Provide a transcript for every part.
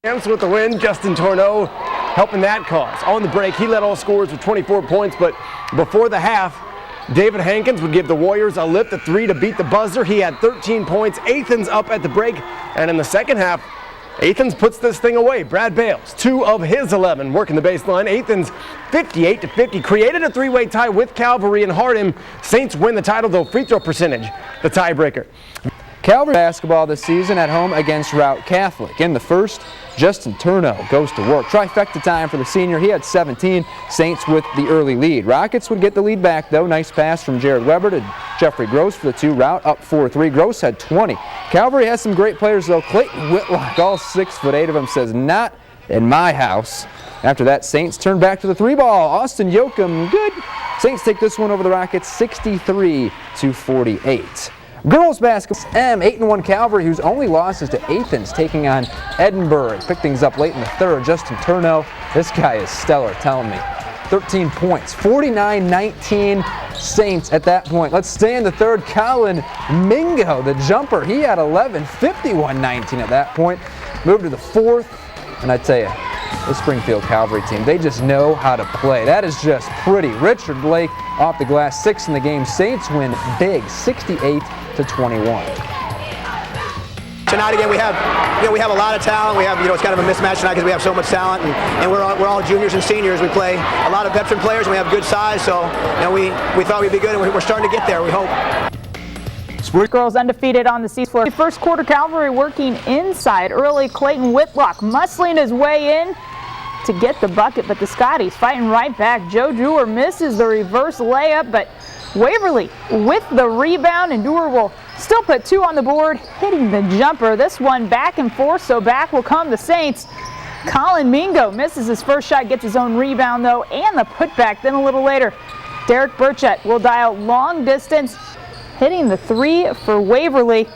With the win, Justin Tourneau helping that cause. On the break, he led all scorers with 24 points, but before the half, David Hankins would give the Warriors a lift at 3 to beat the buzzer. He had 13 points. Athens up at the break, and in the second half, Athens puts this thing away. Brad Bales, 2 of his 11 working the baseline. Athens 58-50 created a three-way tie with Calvary and Hardin. Saints win the title, though free throw percentage the tiebreaker. Calvary basketball this season at home against Route Catholic. In the first, Justin Tourneau goes to work. Trifecta time for the senior. He had 17. Saints with the early lead. Rockets would get the lead back, though. Nice pass from Jared Weber to Jeffrey Gross for the 2. Route up 4-3. Gross had 20. Calvary has some great players, though. Clayton Whitlock, all 6'8" of them, says, "Not in my house." After that, Saints turn back to the 3-ball. Austin Yoakum, good. Saints take this one over the Rockets 63-48. Girls basketball, 8-1 Calvary, whose only loss is to Athens, taking on Edinburgh. Picked things up late in the third. Justin Tourneau, this guy is stellar, telling me. 13 points, 49-19 Saints at that point. Let's stay in the third. Colin Mingo, the jumper, he had 11, 51-19 at that point. Moved to the fourth, and I tell you, the Springfield Calvary team, they just know how to play. That is just pretty. Richard Blake off the glass, 6 in the game. Saints win big, 68-21. Tonight again, we have a lot of talent. We have, it's kind of a mismatch tonight because we have so much talent, and we're all juniors and seniors. We play a lot of veteran players, and we have good size. So, we thought we'd be good, and we're starting to get there. We hope. Girls undefeated on the seas floor. First quarter, Calvary working inside early. Clayton Whitlock muscling his way in to get the bucket, but the Scotties fighting right back. Joe Dewar misses the reverse layup, but Waverly with the rebound, and Dewar will still put 2 on the board, hitting the jumper. This one back and forth, so back will come the Saints. Colin Mingo misses his first shot, gets his own rebound though, and the putback. Then a little later, Derek Burchett will dial long distance, hitting the 3 for Waverly.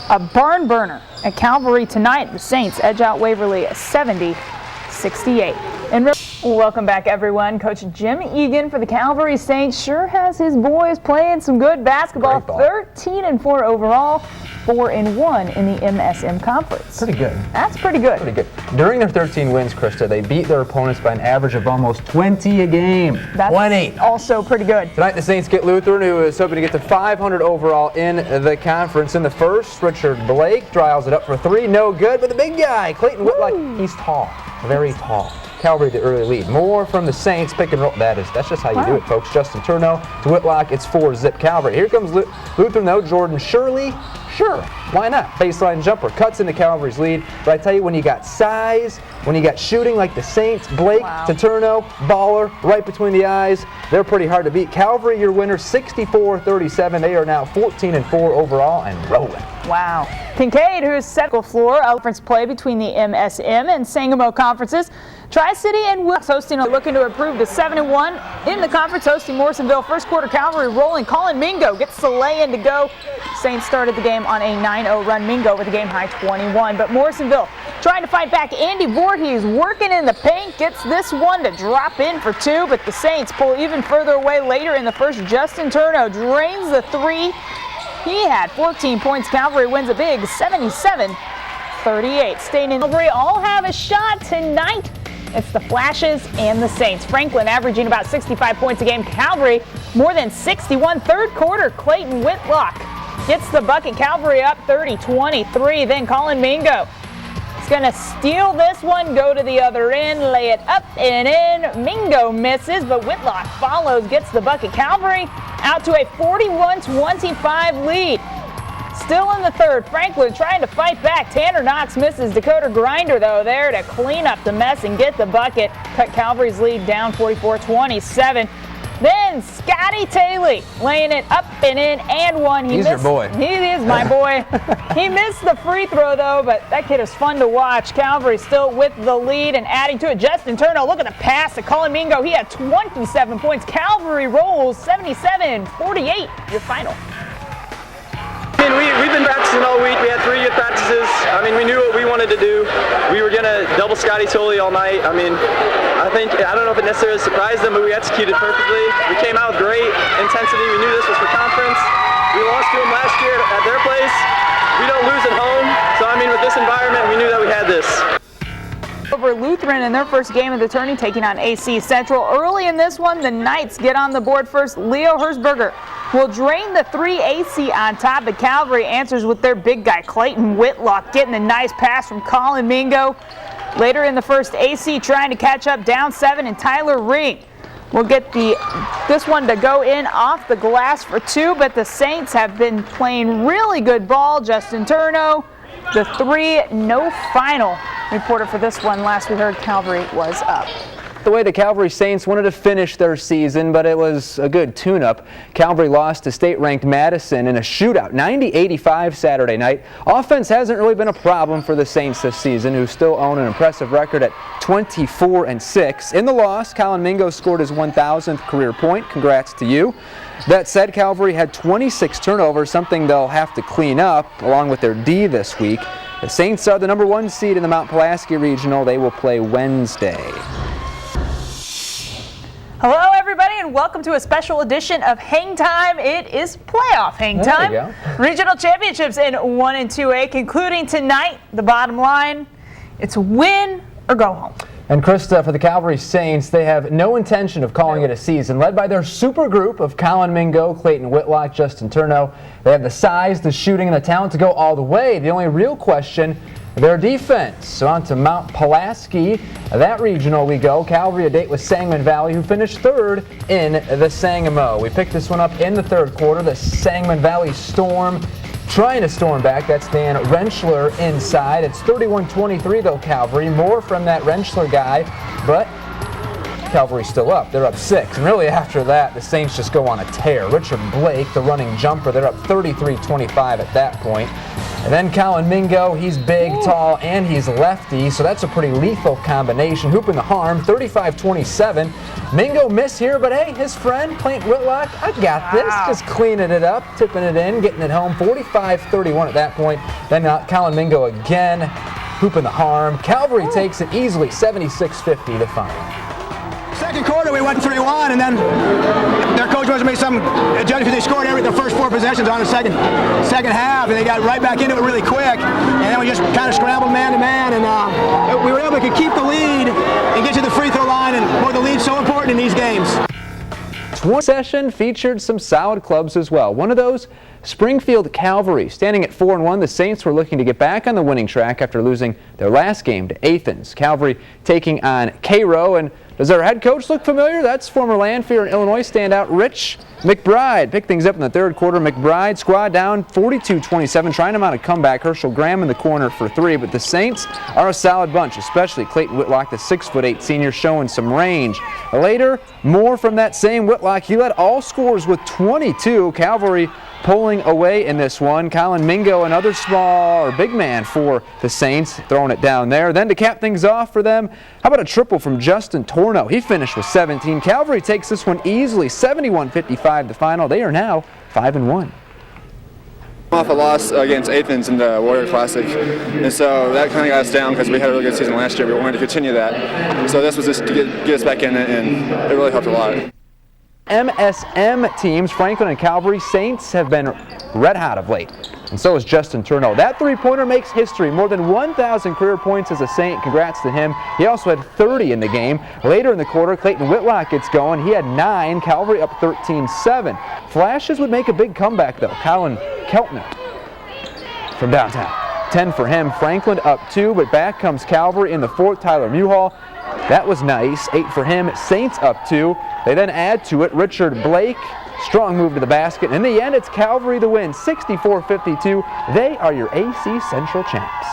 A barn burner at Calvary tonight. The Saints edge out Waverly 70-68. And welcome back, everyone. Coach Jim Egan for the Calvary Saints sure has his boys playing some good basketball. 13-4 overall, 4-1 in the MSM Conference. Pretty good. That's pretty good. Pretty good. During their 13 wins, Krista, they beat their opponents by an average of almost 20 a game. That's 20. Also pretty good. Tonight, the Saints get Lutheran, who is hoping to get to 500 overall in the conference. In the first, Richard Blake dials it up for 3. No good, but the big guy, Clayton Whitlock, he's tall, very tall. Calvary the early lead. More from the Saints. Pick and roll. That's just how you do it, folks. Justin Tourneau to Whitlock. It's 4-zip Calvary. Here comes Lutheran, though. Jordan Shirley. Sure, why not? Baseline jumper cuts into Calvary's lead. But I tell you, when you got size, when you got shooting like the Saints, Blake to Tourneau, baller, right between the eyes, they're pretty hard to beat. Calvary, your winner, 64-37. They are now 14-4 overall and rolling. Wow. Kincaid, who's second floor, conference play between the MSM and Sangamo conferences. Tri-City and Wilkes hosting, looking to improve to 7-1 in the conference, hosting Morrisonville. First quarter, Calvary rolling. Colin Mingo gets the lay-in to go. Saints started the game on a 9-0 run. Mingo with a game-high 21. But Morrisonville trying to fight back. Andy Voorhees working in the paint, gets this one to drop in for 2, but the Saints pull even further away later in the first. Justin Tourneau drains the 3. He had 14 points. Calvary wins a big 77-38. Staying in Calvary all have a shot tonight. It's the Flashes and the Saints. Franklin averaging about 65 points a game. Calvary more than 61. Third quarter, Clayton Whitlock gets the bucket. Calvary up 30-23. Then Colin Mingo is going to steal this one, go to the other end, lay it up and in. Mingo misses, but Whitlock follows, gets the bucket. Calvary out to a 41-25 lead. Still in the third, Franklin trying to fight back. Tanner Knox misses. Dakota Grinder, though, there to clean up the mess and get the bucket. Cut Calvary's lead down 44-27. Then Scotty Taylor laying it up and in and one. He's your boy. He is my boy. He missed the free throw, though, but that kid is fun to watch. Calvary still with the lead and adding to it. Justin Tourneau, look at the pass to Colin Mingo. He had 27 points. Calvary rolls 77-48. Your final. We've been practicing all week. We had 3 good practices. We knew what we wanted to do. We were going to double Scotty Tully all night. I don't know if it necessarily surprised them, but we executed perfectly. We came out with great intensity. We knew this was for conference. We lost to them last year at their place. We don't lose at home. So, with this environment, we knew that we had this. over Lutheran in their first game of the tourney, taking on AC Central. Early in this one, the Knights get on the board first. Leo Hersberger will drain the 3 AC on top, but Calvary answers with their big guy, Clayton Whitlock, getting a nice pass from Colin Mingo. Later in the first, AC trying to catch up down 7, and Tyler Ring will get this one to go in off the glass for 2, but the Saints have been playing really good ball. Justin Turno, the 3, no final. Reporter for this one, last we heard Calvary was up. The way the Calvary Saints wanted to finish their season, but it was a good tune-up. Calvary lost to state-ranked Madison in a shootout, 90-85 Saturday night. Offense hasn't really been a problem for the Saints this season, who still own an impressive record at 24-6. In the loss, Colin Mingo scored his 1,000th career point. Congrats to you. That said, Calvary had 26 turnovers, something they'll have to clean up, along with their D this week. The Saints are the number 1 seed in the Mount Pulaski Regional. They will play Wednesday. Hello, everybody, and welcome to a special edition of Hang Time. It is playoff Hang Time. There you go. Regional championships in 1 and 2A, concluding tonight. The bottom line, it's win or go home. And Krista, for the Calvary Saints, they have no intention of calling it a season. Led by their super group of Colin Mingo, Clayton Whitlock, Justin Turno, they have the size, the shooting, and the talent to go all the way. The only real question, their defense. So on to Mount Pulaski. That regional we go. Calvary a date with Sangamon Valley, who finished 3rd in the Sangamo. We picked this one up in the 3rd quarter. The Sangamon Valley Storm trying to storm back. That's Dan Rentschler inside. It's 31-23 though, Calvary. More from that Rentschler guy, but Calvary's still up. They're up 6. And really after that, the Saints just go on a tear. Richard Blake, the running jumper, they're up 33-25 at that point. And then Colin Mingo, he's big, tall, and he's lefty, so that's a pretty lethal combination. Hooping the harm, 35-27. Mingo missed here, but hey, his friend, Clayton Whitlock, I got this. Just cleaning it up, tipping it in, getting it home, 45-31 at that point. Then Colin Mingo again, hooping the harm. Calvary takes it easily, 76-50 the final. Second quarter, we went 3-1, and then their coach must have made some adjustments because they scored the first 4 possessions on the second half, and they got right back into it really quick. And then we just kind of scrambled man to man, and we were able to keep the lead and get to the free throw line. And boy, the lead's so important in these games. One session featured some solid clubs as well. One of those, Springfield Calvary. Standing at 4-1, the Saints were looking to get back on the winning track after losing their last game to Athens. Calvary taking on Cairo, and does our head coach look familiar? That's former Lanphier and Illinois standout Rich McBride. Picked things up in the 3rd quarter. McBride squad down 42-27, trying to mount a comeback. Herschel Graham in the corner for 3, but the Saints are a solid bunch, especially Clayton Whitlock, the 6'8" senior, showing some range. Later, more from that same Whitlock. He led all scorers with 22. Calvary pulling away in this one. Colin Mingo, another small or big man for the Saints, throwing it down there. Then to cap things off for them, how about a triple from Justin Torno? He finished with 17. Calvary takes this one easily, 71-55 the final. They are now 5-1. Off a loss against Athens in the Warrior Classic, and so that kind of got us down because we had a really good season last year. We wanted to continue that, so this was just to get us back in it, and it really helped a lot. MSM teams, Franklin and Calvary Saints, have been red hot of late, and so is Justin Turno. That 3-pointer makes history, more than 1,000 career points as a Saint. Congrats to him. He also had 30 in the game. Later in the quarter, Clayton Whitlock gets going. He had 9. Calvary up 13-7. Flashes would make a big comeback though. Colin Keltner from downtown, 10 for him. Franklin up 2, but back comes Calvary in the 4th. Tyler Muhall, that was nice, 8 for him. Saints up 2. They then add to it. Richard Blake, strong move to the basket. In the end, it's Calvary the win, 64-52. They are your AC Central champs.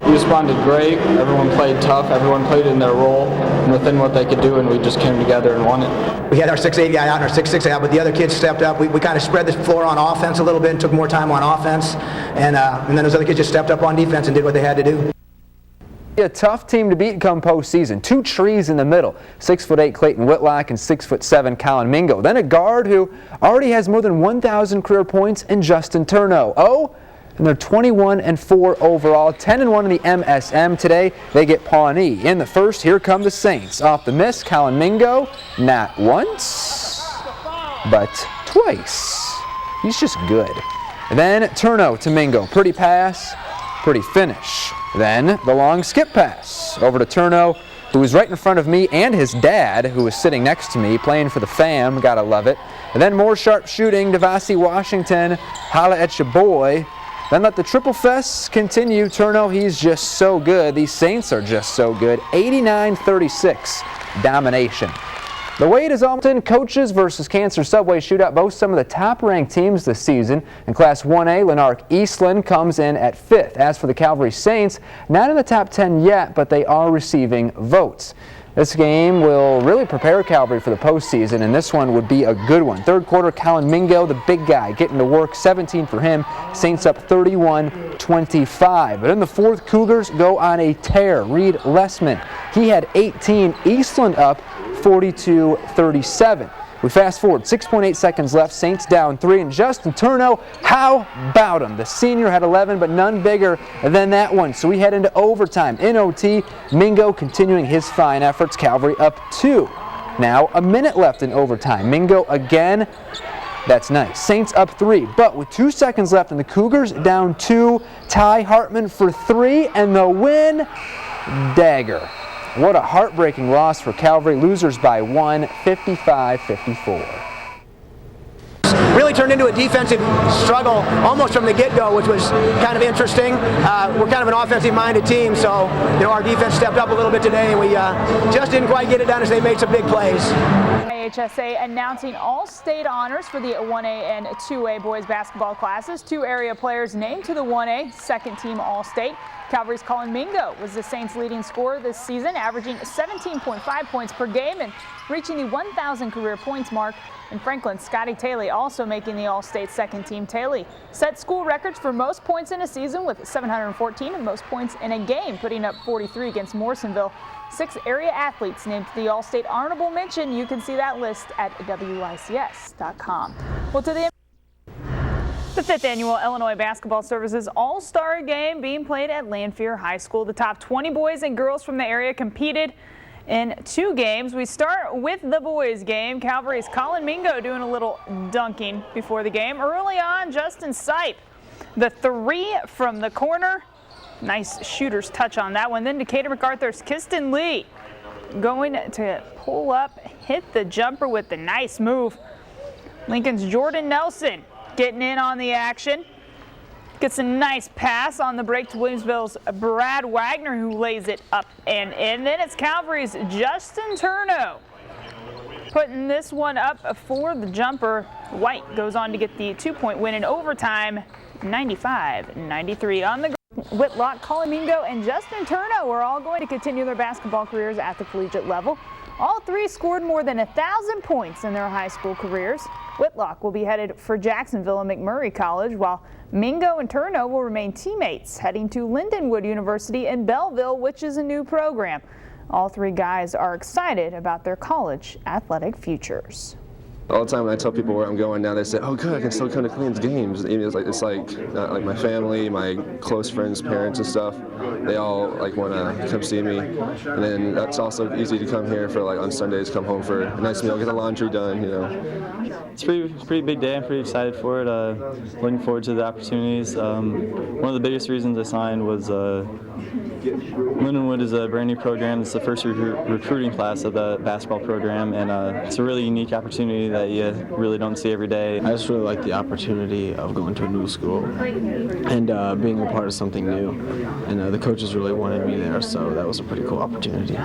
We responded great. Everyone played tough. Everyone played in their role and within what they could do, and we just came together and won it. We had our 6'8" guy out and our 6'6" guy out, but the other kids stepped up. We kind of spread the floor on offense a little bit and took more time on offense. And then those other kids just stepped up on defense and did what they had to do. A tough team to beat come postseason. 2 trees in the middle. 6'8" Clayton Whitlock and 6'7" Colin Mingo. Then a guard who already has more than 1,000 career points in Justin Turno. Oh, and they're 21-4 overall, 10-1 in the MSM today. They get Pawnee. In the first, here come the Saints. Off the miss, Colin Mingo, not once, but twice. He's just good. And then Turno to Mingo. Pretty pass, pretty finish. Then the long skip pass over to Turno, who was right in front of me, and his dad, who was sitting next to me, playing for the fam. Gotta love it. And then more sharp shooting. Devassi Washington, holla at your boy. Then let the triple fest continue. Turno, he's just so good. These Saints are just so good. 89-36 domination. The weight is Alton coaches versus Cancer Subway shootout boasts some of the top-ranked teams this season. In Class 1A, Lanark Eastland comes in at 5th. As for the Calvary Saints, not in the top 10 yet, but they are receiving votes. This game will really prepare Calvary for the postseason, and this one would be a good one. Third quarter, Colin Mingo, the big guy, getting to work. 17 for him. Saints up 31-25. But in the fourth, Cougars go on a tear. Reed Lessman, he had 18. Eastland up 42-37. We fast forward, 6.8 seconds left, Saints down 3, and Justin Turno, how about him? The senior had 11, but none bigger than that one. So we head into overtime. In OT, Mingo continuing his fine efforts, Calvary up 2. Now a minute left in overtime. Mingo again, that's nice. Saints up 3, but with 2 seconds left and the Cougars down 2, Ty Hartman for 3, and the win, dagger. What a heartbreaking loss for Calvary. Losers by 1, 55-54. Really turned into a defensive struggle almost from the get-go, which was kind of interesting. We're kind of an offensive-minded team, so our defense stepped up a little bit today, and we just didn't quite get it done as they made some big plays. AHSA announcing all state honors for the 1A and 2A boys basketball classes. 2 area players named to the 1A second team All-State. Calvary's Colin Mingo was the Saints' leading scorer this season, averaging 17.5 points per game and reaching the 1,000 career points mark. And Franklin's Scotty Taylor also making the All-State second team. Taylor set school records for most points in a season with 714 and most points in a game, putting up 43 against Morrisonville. 6 area athletes named to the All-State honorable mention. You can see that list at WICS.com. Well, to the 5th annual Illinois Basketball Services All-Star Game being played at Lanphier High School. The top 20 boys and girls from the area competed in 2 games. We start with the boys game. Calvary's Colin Mingo doing a little dunking before the game. Early on, Justin Sipe, the 3 from the corner. Nice shooter's touch on that one. Then Decatur MacArthur's Kiston Lee going to pull up, hit the jumper with the nice move. Lincoln's Jordan Nelson getting in on the action. Gets a nice pass on the break to Williamsville's Brad Wagner, who lays it up and in. Then it's Calvary's Justin Turno putting this one up for the jumper. White goes on to get the 2-point win in overtime, 95-93. On the Whitlock, Colin Mingo, and Justin Turno are all going to continue their basketball careers at the collegiate level. All 3 scored more than 1,000 points in their high school careers. Whitlock will be headed for Jacksonville and McMurray College, while Mingo and Turno will remain teammates heading to Lindenwood University in Belleville, which is a new program. All 3 guys are excited about their college athletic futures. All the time when I tell people where I'm going now, they say, "Oh, good, I can still come to Clean's games." It's like my family, my close friends, parents, and stuff. They all want to come see me, and then that's also easy to come here for on Sundays, come home for a nice meal, get the laundry done. It's a pretty big day. I'm pretty excited for it. Looking forward to the opportunities. One of the biggest reasons I signed was Lindenwood is a brand new program. It's the first recruiting class of the basketball program, and it's a really unique opportunity that you really don't see every day. I just really like the opportunity of going to a new school and being a part of something new, and the coaches really wanted me there, so that was a pretty cool opportunity.